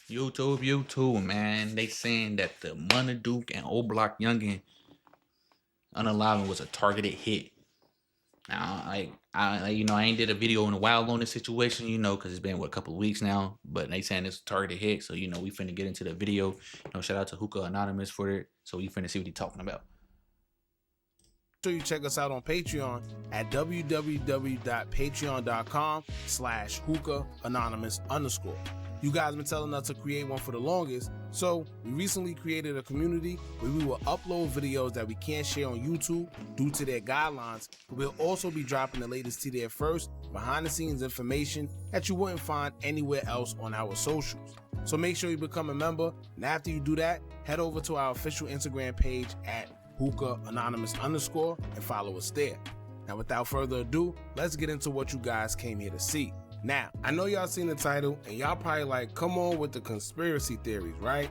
YouTube, man. They saying that the Munna Duke and OBlock Younggin unalive was a targeted hit. Now, I ain't did a video in a while on this situation, because it's been a couple of weeks now. But they saying it's a targeted hit, so we finna get into the video. Shout out to Hookah Anonymous for it. So we finna see what he talking about. Sure you check us out on Patreon at www.patreon.com/hookah_anonymous. You guys been telling us to create one for the longest, so we recently created a community where we will upload videos that we can't share on YouTube due to their guidelines, but we'll also be dropping the latest to there first, behind the scenes information that you wouldn't find anywhere else on our socials. So make sure you become a member, and after you do that, head over to our official Instagram page at hookah_anonymous and follow us there. Now without further ado, let's get into what you guys came here to see. Now, I know y'all seen the title and y'all probably like, come on with the conspiracy theories, right?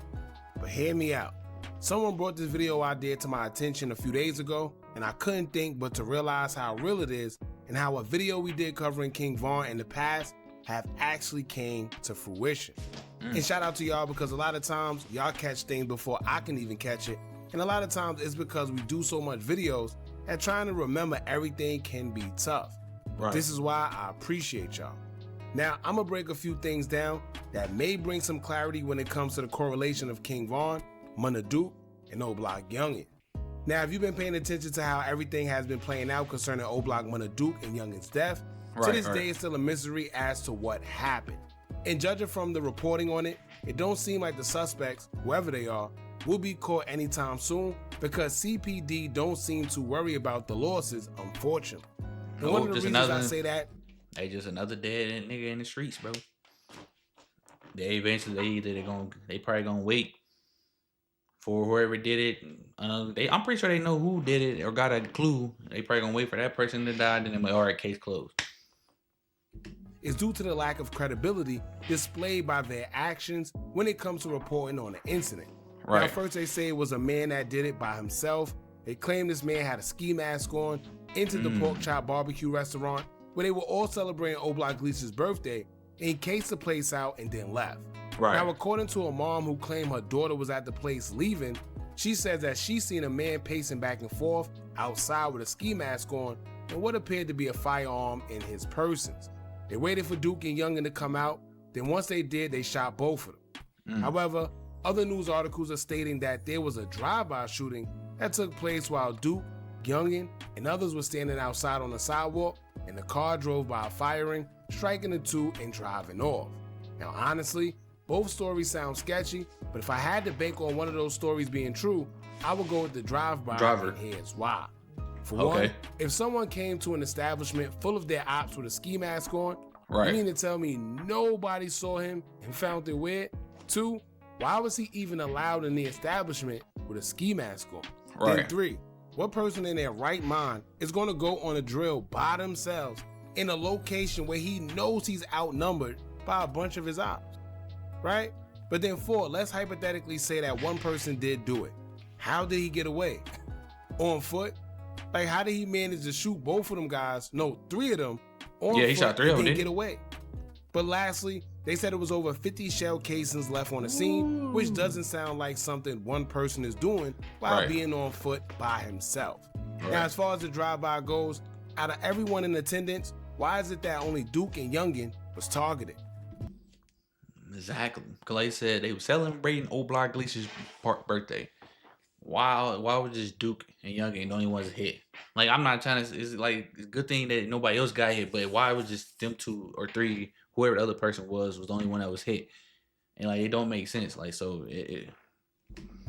But hear me out. Someone brought this video idea to my attention a few days ago, and I couldn't think but to realize how real it is and how a video we did covering King Von in the past have actually came to fruition. And shout out to y'all, because a lot of times y'all catch things before I can even catch it. And a lot of times it's because we do so much videos that trying to remember everything can be tough. Right. This is why I appreciate y'all. Now, I'm gonna break a few things down that may bring some clarity when it comes to the correlation of King Von, Munna Duke, and OBlock Younggin. Now, if you've been paying attention to how everything has been playing out concerning OBlock, Munna Duke, and Youngin's death, to this day it's still a mystery as to what happened. And judging from the reporting on it, it don't seem like the suspects, whoever they are, will be caught anytime soon, because CPD don't seem to worry about the losses, unfortunately. And one of the reasons I say that, they just another dead nigga in the streets, bro. They probably gonna wait for whoever did it. I'm pretty sure they know who did it or got a clue. They probably gonna wait for that person to die, then they're like, all right, case closed. Is due to the lack of credibility displayed by their actions when it comes to reporting on the incident. Right. Now, first they say it was a man that did it by himself. They claim this man had a ski mask on, entered the pork chop barbecue restaurant where they were all celebrating OBlock Gleese's birthday, and cased the place out and then left. Right. Now, according to a mom who claimed her daughter was at the place leaving, she says that she seen a man pacing back and forth outside with a ski mask on and what appeared to be a firearm in his persons. They waited for Duke and Younggin to come out, then once they did, they shot both of them. However, other news articles are stating that there was a drive-by shooting that took place while Duke, Younggin, and others were standing outside on the sidewalk, and the car drove by firing, striking the two and driving off. Now, honestly, both stories sound sketchy, but if I had to bank on one of those stories being true, I would go with the drive-by, and here's why. For one, if someone came to an establishment full of their ops with a ski mask on, you mean to tell me nobody saw him and found it weird? Two, why was he even allowed in the establishment with a ski mask on? Then three, what person in their right mind is going to go on a drill by themselves in a location where he knows he's outnumbered by a bunch of his ops, right? But then four, let's hypothetically say that one person did do it. How did he get away? On foot? Like, how did he manage to shoot both of them guys? No, three of them on foot, he shot three of them, didn't get away. But lastly, they said it was over 50 shell casings left on the scene, which doesn't sound like something one person is doing while being on foot by himself. Now, as far as the drive-by goes, out of everyone in attendance, why is it that only Duke and Younggin was targeted? Exactly. Because like I said, they were celebrating OBlock Gleese's birthday. Why was just Duke and Younggin the only ones hit? Like, I'm not trying to, it's like a good thing that nobody else got hit, but why was just them two or three, whoever the other person was the only one that was hit? And like, it don't make sense. Like, so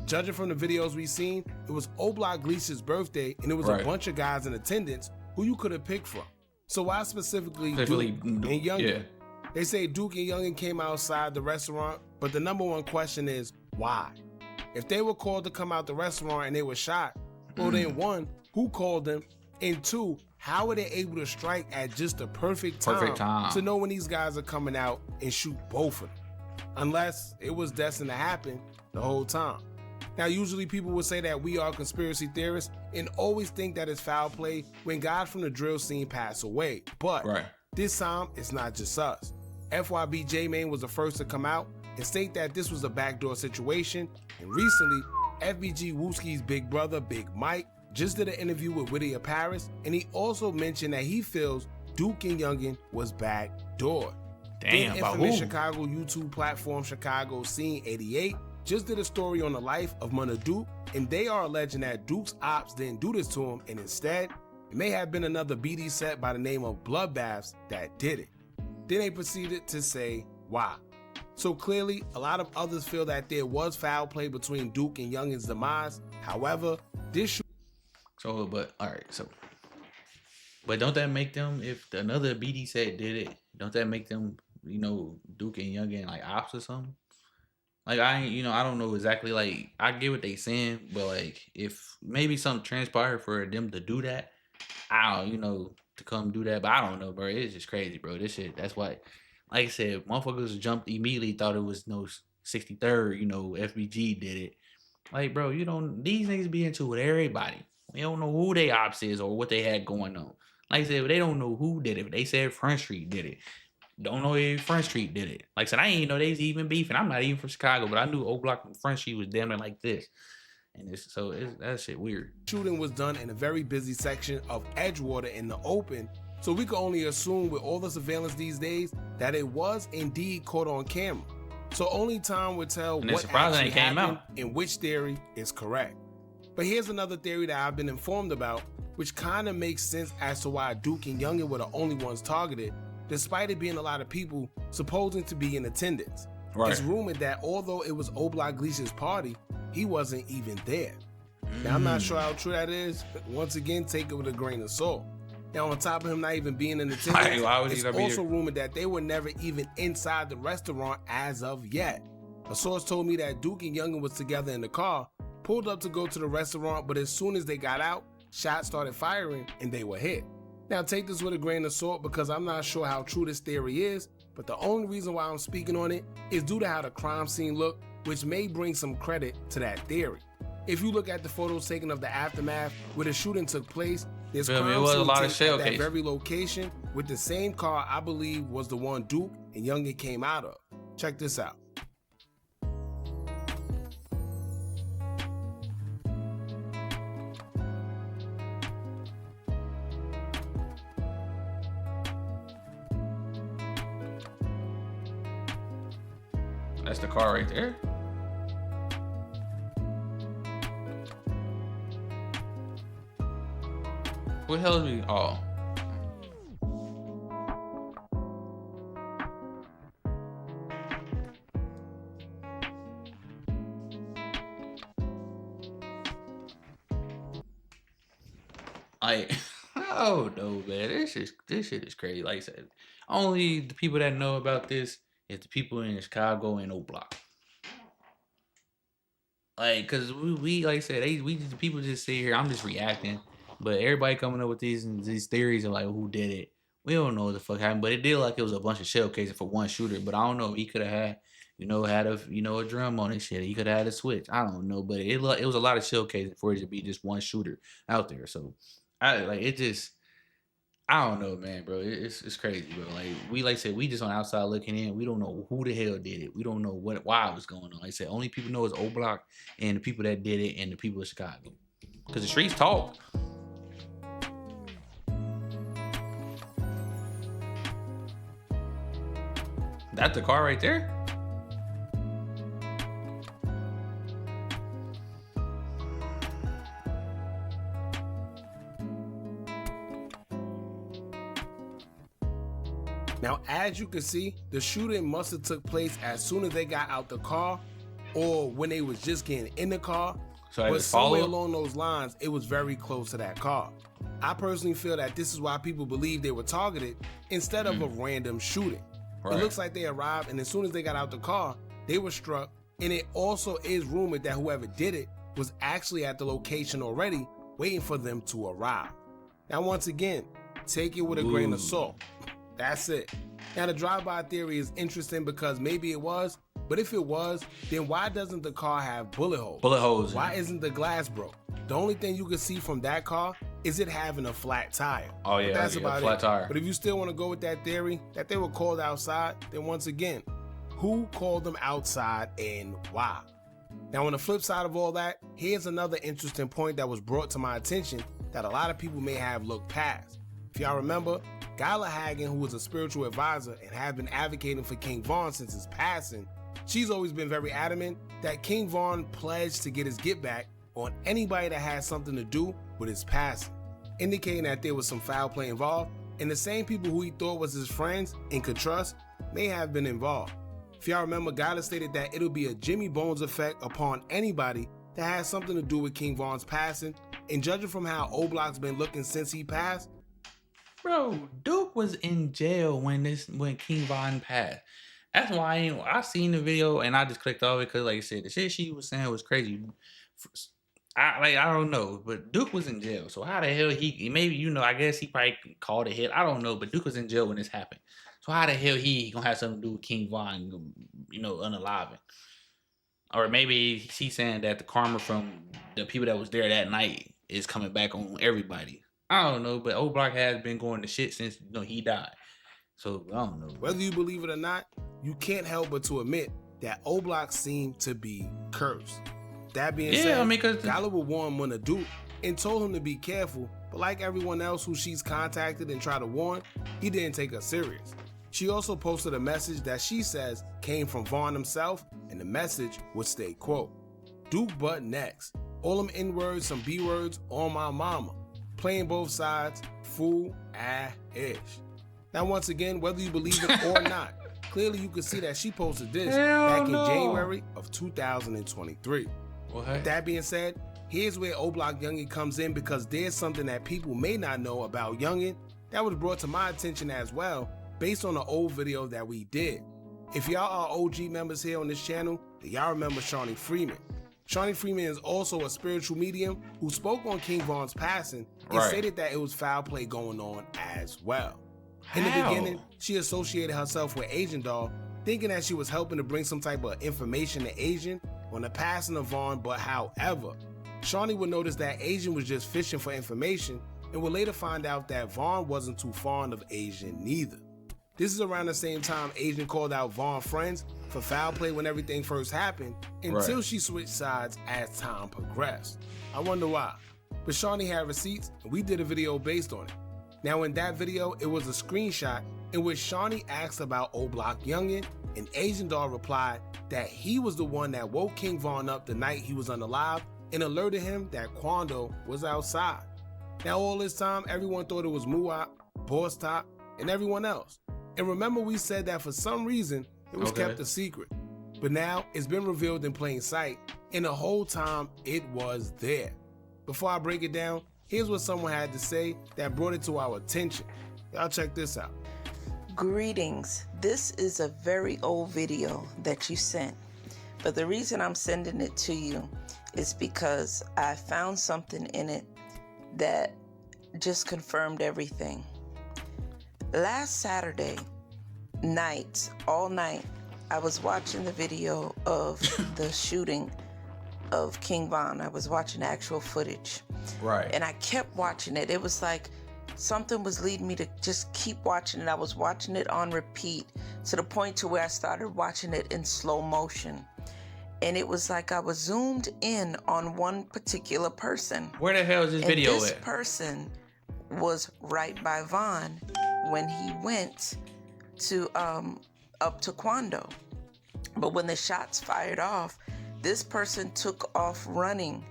judging from the videos we've seen, it was OBlock Gleese's birthday, and it was a bunch of guys in attendance who you could have picked from. So why specifically Duke and Younggin? They say Duke and Younggin came outside the restaurant, but the number one question is why? If they were called to come out the restaurant and they were shot, well then one, who called them? And two, how are they able to strike at just the perfect time to know when these guys are coming out and shoot both of them? Unless it was destined to happen the whole time. Now, usually people would say that we are conspiracy theorists and always think that it's foul play when guys from the drill scene pass away. But this time, it's not just us. FYB J-Mane was the first to come out and state that this was a backdoor situation. And recently, FBG Wooski's big brother, Big Mike, just did an interview with Whittier Paris, and he also mentioned that he feels Duke and Youngin was backdoored. Damn, then infamous Chicago YouTube platform Chicago Scene 88 just did a story on the life of Munna Duke, and they are alleging that Duke's ops didn't do this to him, and instead, it may have been another BD set by the name of Bloodbaths that did it. Then they proceeded to say why. So clearly, a lot of others feel that there was foul play between Duke and Youngin's demise. However, this but don't that make them, if another BD set did it, don't that make them, Duke and Youngin like ops or something? Like, I don't know exactly, like, I get what they saying, but like, if maybe something transpired for them to do that, to come do that, but I don't know, bro. It's just crazy, bro. This shit, that's why, like I said, motherfuckers jumped immediately, thought it was 63rd, FBG did it. Like, bro, these niggas be into with everybody. We don't know who they ops is or what they had going on. Like I said, they don't know who did it. They said Front Street did it. Don't know if Front Street did it. Like I said, I ain't know they was even beefing. I'm not even from Chicago, but I knew OBlock and Front Street was damn near like this. And that shit weird. Shooting was done in a very busy section of Edgewater in the open, so we can only assume with all the surveillance these days that it was indeed caught on camera. So only time will tell what actually happened and which theory is correct. But here's another theory that I've been informed about, which kind of makes sense as to why Duke and Youngin were the only ones targeted, despite it being a lot of people supposing to be in attendance. Right. It's rumored that although it was OBlock Youngin's party, he wasn't even there. Now, I'm not sure how true that is, but once again, take it with a grain of salt. Now, on top of him not even being in attendance, it's also rumored that they were never even inside the restaurant as of yet. A source told me that Duke and Youngin was together in the car, pulled up to go to the restaurant, but as soon as they got out, shots started firing and they were hit. Now, take this with a grain of salt because I'm not sure how true this theory is, but the only reason why I'm speaking on it is due to how the crime scene looked, which may bring some credit to that theory. If you look at the photos taken of the aftermath where the shooting took place, there's crime scene at that very location with the same car I believe was the one Duke and Youngin came out of. Check this out. That's the car right there. What the hell is we? Oh. Oh no, man. This shit is crazy. Like I said, only the people that know about this is the people in Chicago and OBlock. Like, cause we like I said, people just sit here. I'm just reacting, but everybody coming up with these theories of like who did it. We don't know what the fuck happened, but it did like it was a bunch of shell casing for one shooter. But I don't know. He could have had, a drum on his shit. He could have had a switch. I don't know, but it was a lot of shell casing for it to be just one shooter out there. So I don't know, man, bro. It's crazy, bro. Like I said, we just on the outside looking in. We don't know who the hell did it. We don't know why it was going on. Like I said, only people know is OBlock and the people that did it and the people of Chicago. Because the streets talk. That's the car right there? Now, as you can see, the shooting must have took place as soon as they got out the car or when they was just getting in the car. But somewhere along those lines, it was very close to that car. I personally feel that this is why people believe they were targeted instead of a random shooting. Right. It looks like they arrived, and as soon as they got out the car, they were struck. And it also is rumored that whoever did it was actually at the location already, waiting for them to arrive. Now, once again, take it with a grain of salt. That's it. Now, the drive-by theory is interesting because maybe it was, but if it was, then why doesn't the car have bullet holes? Bullet holes. Why isn't the glass broke? The only thing you can see from that car is it having a flat tire. Oh yeah, that's about flat tire. But if you still want to go with that theory that they were called outside, then once again, who called them outside and why. Now, on the flip side of all that, here's another interesting point that was brought to my attention that a lot of people may have looked past. If y'all remember, Gala Hagen, who was a spiritual advisor and had been advocating for King Von since his passing, she's always been very adamant that King Von pledged to get his get back on anybody that had something to do with his passing, indicating that there was some foul play involved, and the same people who he thought was his friends and could trust may have been involved. If y'all remember, Gala stated that it'll be a Jimmy Bones effect upon anybody that has something to do with King Von's passing, and judging from how OBlock's been looking since he passed. Bro, Duke was in jail when King Von passed. That's why I seen the video and I just clicked off it because, like I said, the shit she was saying was crazy. I don't know, but Duke was in jail. So how the hell I guess he probably called a hit. I don't know, but Duke was in jail when this happened. So how the hell he gonna have something to do with King Von, unaliving? Or maybe he's saying that the karma from the people that was there that night is coming back on everybody. I don't know, but OBlock has been going to shit since he died. So I don't know. Whether you believe it or not, you can't help but to admit that OBlock seemed to be cursed. That being said, Gala would warn Munna Duke and told him to be careful, but like everyone else who she's contacted and tried to warn, he didn't take her serious. She also posted a message that she says came from Von himself, and the message would state, quote, "Duke butt next. All them N-words, some B-words on my mama. Playing both sides, fool ish." Now, once again, whether you believe it or not, clearly you can see that she posted this back in January of 2023. With that being said, here's where OBlock Younggin comes in, because there's something that people may not know about Younggin that was brought to my attention as well, based on an old video that we did. If y'all are OG members here on this channel, then y'all remember Shawnee Freeman. Shawnee Freeman is also a spiritual medium who spoke on King Von's passing and stated that it was foul play going on as well. In the beginning, she associated herself with Asian Doll, thinking that she was helping to bring some type of information to Asian on the passing of Von, but however, Shawnee would notice that Asian was just fishing for information and would later find out that Von wasn't too fond of Asian neither. This is around the same time Asian called out Von friends for foul play when everything first happened, until she switched sides as time progressed. I wonder why. But Shawnee had receipts and we did a video based on it. Now in that video, it was a screenshot in which Shawnee asked about OBlock Younggin, and Asian Doll replied that he was the one that woke King Von up the night he was unalive and alerted him that Quando was outside. Now all this time, everyone thought it was Muwap, Boss Top, and everyone else. And remember, we said that for some reason it was kept a secret, but now it's been revealed in plain sight, and the whole time it was there. Before I break it down, here's what someone had to say that brought it to our attention. Y'all check this out. Greetings. This is a very old video that you sent, but the reason I'm sending it to you is because I found something in it that just confirmed everything. Last Saturday night, all night, I was watching the video of the shooting of King Von. I was watching actual footage. And I kept watching it. It was like something was leading me to just keep watching it. I was watching it on repeat to the point to where I started watching it in slow motion. And it was like I was zoomed in on one particular person. Where the hell is this video at? This person was right by Von when he went to up to Quando. But when the shots fired off, this person took off running,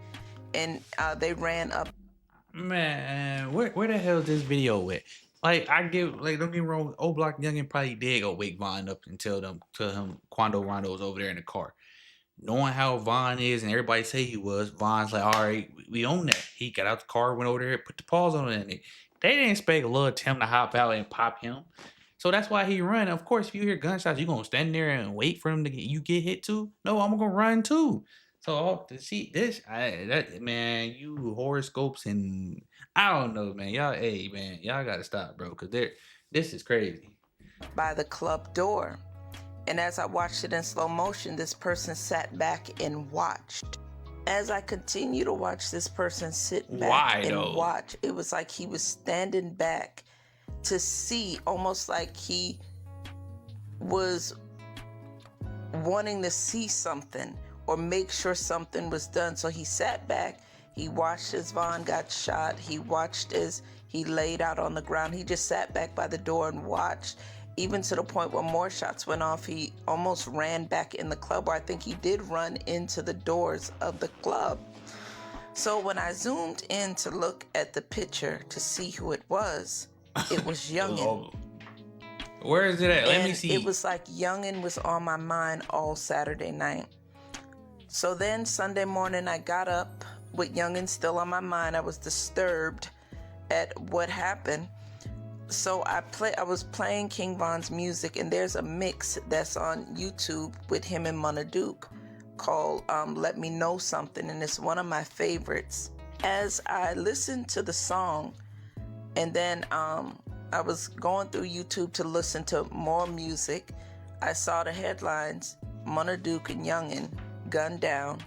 and they ran up. Man, where the hell is this video at? Like, don't get me wrong, OBlock Younggin probably did go wake Von up and tell him Quando Rondo was over there in the car. Knowing how Von is and everybody say he was, Von's like, all right, we own that. He got out the car, went over there, put the paws on it, and they didn't expect Lil Tim to hop out and pop him. So that's why he run. Of course, if you hear gunshots, you gonna stand there and wait for him to get hit too? No, I'm gonna run too. So to see this, man, you horoscopes and I don't know, man. Y'all gotta stop, bro, because this is crazy. By the club door. And as I watched it in slow motion, this person sat back and watched. As I continue to watch this person sit back watch, it was like he was standing back to see, almost like he was wanting to see something or make sure something was done. So he sat back, he watched as Von got shot, he watched as he laid out on the ground. He just sat back by the door and watched, even to the point where more shots went off. He almost ran back in the club, or I think he did run into the doors of the club. So when I zoomed in to look at the picture to see who it was Youngin. Where is it at? Let me see. It was like Youngin was on my mind all Saturday night. So then Sunday morning I got up with Youngin still on my mind. I was disturbed at what happened. So I was playing King Von's music, and there's a mix that's on YouTube with him and Munna called Let Me Know Something, and it's one of my favorites. As I listened to the song, and then I was going through YouTube to listen to more music, I saw the headlines, Munna and Youngin gunned down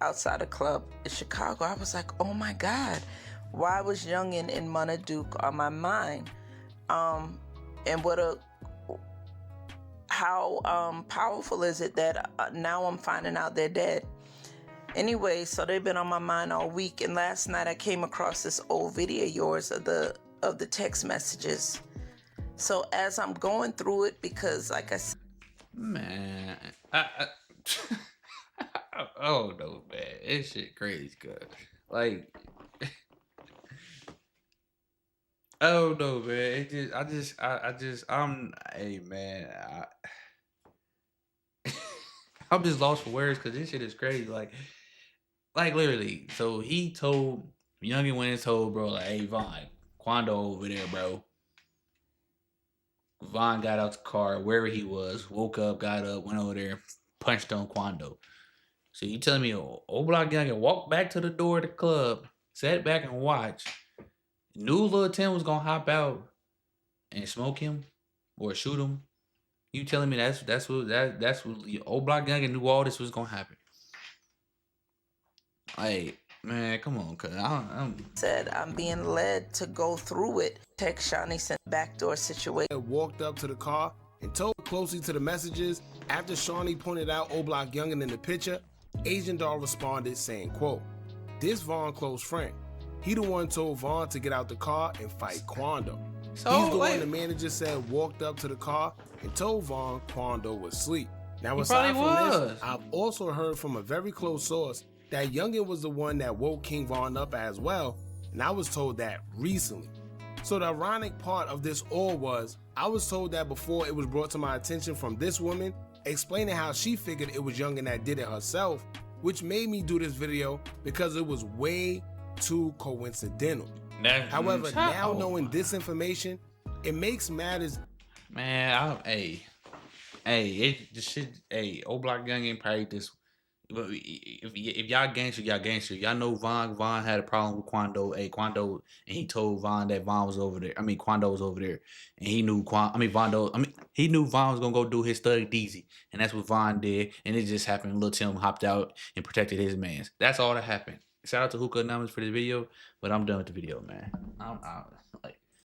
outside a club in Chicago. I was like, oh my God, why was Youngin and Munna on my mind? And how powerful is it that now I'm finding out they're dead? Anyway, so they've been on my mind all week, and last night I came across this old video of yours of the text messages. So as I'm going through it, because like I said, man, oh no, man, this shit crazy, cuz like, oh no, man, hey man, I'm just lost for words because this shit is crazy, like literally. So he told Youngin went and told bro, like, hey Von, Quando over there, bro. Von got out the car, wherever he was, woke up, got up, went over there, punched on Quando. So you telling me OBlock Younggin walked back to the door of the club, sat back and watched, knew Lil Tim was gonna hop out and smoke him or shoot him? You telling me that's what OBlock Younggin knew all this was gonna happen? Like, man, come on, cuz I'm being led to go through it. Text Shawnee sent backdoor situation. Walked up to the car and told closely to the messages. After Shawnee pointed out OBlock Younggin in the picture, Agent Doll responded saying, quote, this Von close friend. He the one told Von to get out the car and fight Quando. So, he's the one the manager said walked up to the car and told Von Quando was asleep. Now aside from this, I've also heard from a very close source that Youngin was the one that woke King Von up as well, and I was told that recently. So the ironic part of this all was, I was told that before it was brought to my attention from this woman, explaining how she figured it was Youngin that did it herself, which made me do this video because it was way too coincidental. However, now knowing this information, it makes matters. Man, OBlock Younggin probably just. If y'all gangster, y'all gangster. Y'all know Von had a problem with Quando. Quando, and he told Von that Von was over there. I mean, Quando was over there, and he knew he knew Von was gonna go do his thug Deezy, and that's what Von did. And it just happened. Lil Tim hopped out and protected his mans. That's all that happened. Shout out to Hookah Numbers for the video, but I'm done with the video, man. I'm like.